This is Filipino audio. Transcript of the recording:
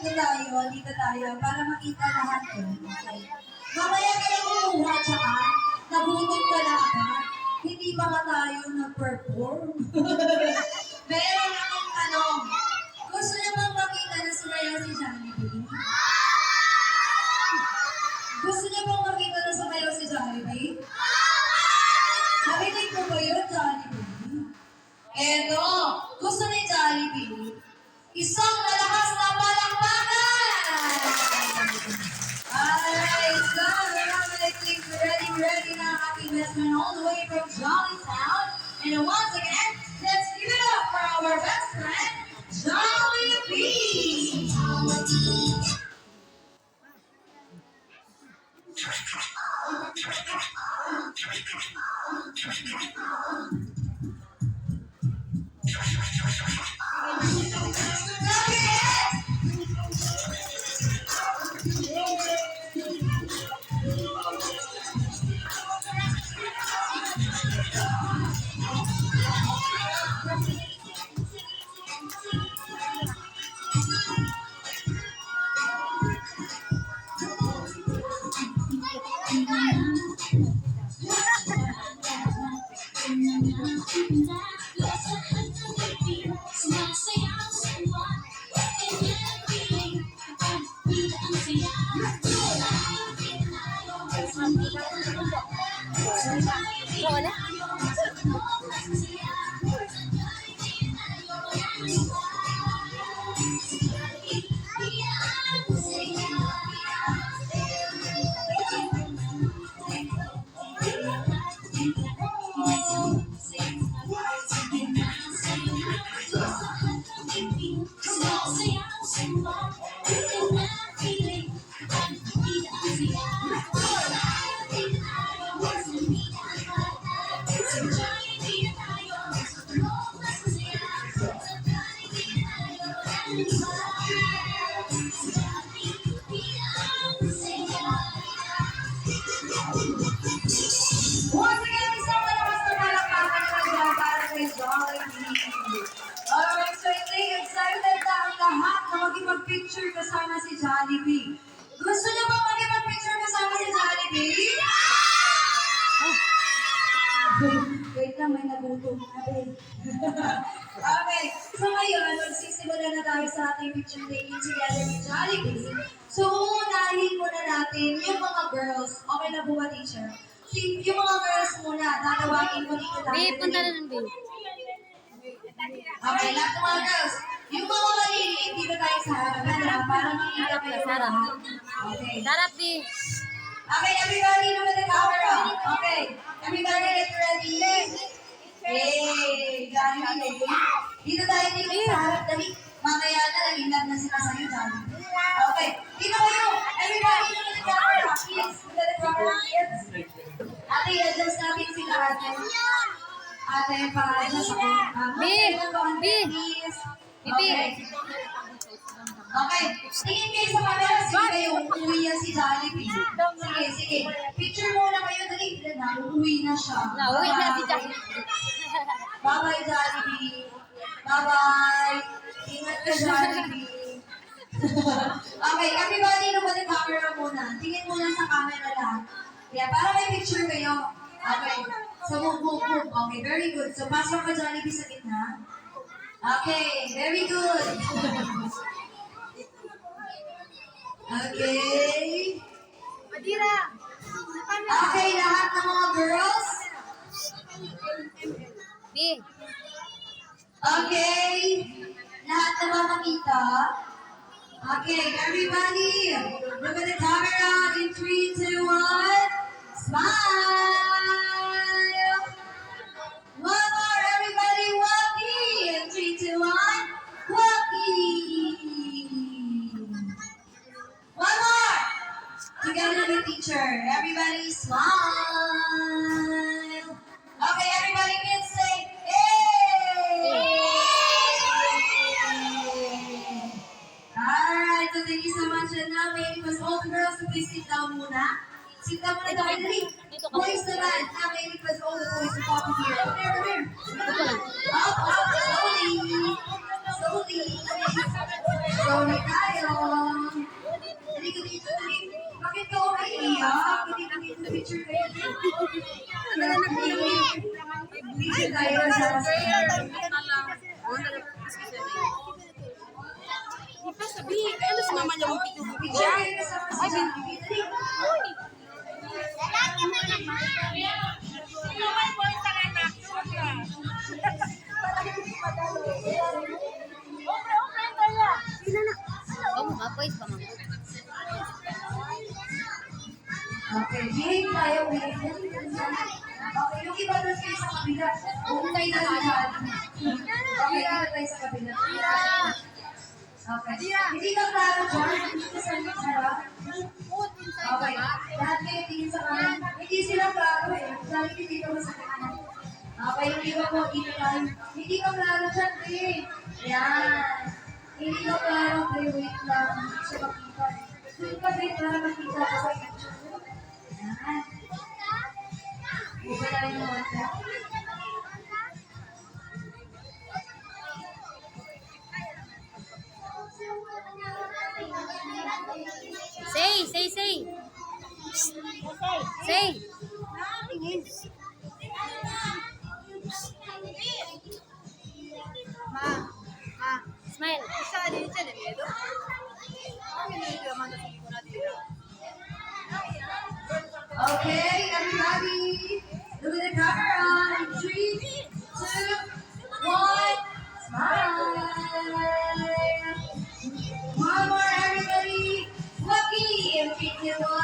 dito tayo, para makita lahat yun. Okay. Mamaya ka lang kumuha, tsaka, nabutot ka na agad. Hindi ba nga tayo nag-perform? Meron akong tanong. Gusto niyo bang makita na sumayaw si Jollibee? Gusto niyo bang makita na sumayaw si Jollibee? Narinig mo ba yun, Jollibee? Eto, gusto ni Jollibee, isang malakas na palakpakan! Alright, so ready na ang ating best man all the way from Jollytown. And once again, let's give it up for our best friend, Jollibee! Alright, so I think excited na ang lahat na mag-picture kasama si Jollibee. Gusto niyo ba mag-picture kasama si Jollibee? Wait lang, may nagutom na rin. Okay, so ngayon, magsisimula na tayo sa ating picture taking together with Jollibee. So, uunahin muna natin yung mga girls. Okay na buwa, teacher? Yung mga girls muna, tatawagin ko dito tayo. Babe, punta na ng babe. Okay, lahat ng mga girls. Yung mga maliliit, dito tayo sa harapan na para makikita kayo Sarap. lahat. Okay. Sarap, di. Okay, everybody, look at the camera. Okay, everybody get ready. Hey, Jollibee. Dito tayo sa harap. Dali, mamaya na, nalilad na sila sa'yo, Jollibee. Okay, dito kayo. Everybody, look at the camera. Please, look at the camera. Ate, adjust natin sila, ate. Ate, pa-adjust ako. Okay. Okay. Tingin kayo sa camera. Sige kayo, uuwi yan si Jollibee. Sige. Picture muna kayo. Dali, uuwi na siya. Nauwi na si Jollibee. Bye-bye, Jollibee. Bye-bye. Ingat ka, Jollibee. Okay, everybody, look at the camera muna. Tingin muna sa camera lahat. Yeah, para may picture kayo. Okay. So, move. Okay, very good. So, pasok ka, Jollibee, sa gitna. Okay, very good. Okay. Madira. Okay, lahat ng mga girls. Di. Okay. Lahat na makita. Okay, everybody. Look at the camera in 3, 2, 1. Smile. One more, everybody. Walkie. In 3, 2, 1. Walkie. One more. Together with teacher. Everybody smile. Okay, everybody can say, hey! Alright, so thank you so much. And now, may request all the girls to please sit down muna. Sit down muna tayo. Dali. Boys naman. Now, may request all the boys to copy here. Come here. Up, slowly. Slowly tayo. Halika dito, halika. Bakit ka umiiyak? Hindi ka dito picture kayo. Picture tayo sa Sabihin, ano si mama niya mong picture? picture kayo kasama sa Lalaki na naman. Sino may boy sa anak? Oh, boys pa mga. Okay, behave tayo, behave. Okay, yung iba doon kayo sa kabila. Umutay na lahat. Okay, dito tayo sa kabila. Okay. Hindi ka klaro dyan. Hindi ka sa harap. Okay. Lahat kayo tingin sa kanan. Hindi sila klaro eh. Lagi dito mo sa kanan. Okay, yung iba mo, dito tayo. Hindi ka klaro dyan, eh. Yan. Hindi ka klaro, eh. Wait lang. Hindi siya makita. Doon ka, eh, para makita ko sa picture. Yan. Buka tayo ng water. Say. Say. Smile. Okay, everybody, look at the camera. In 3, 2, 1, smile. One more, everybody. Lucky in 3, 2, 1.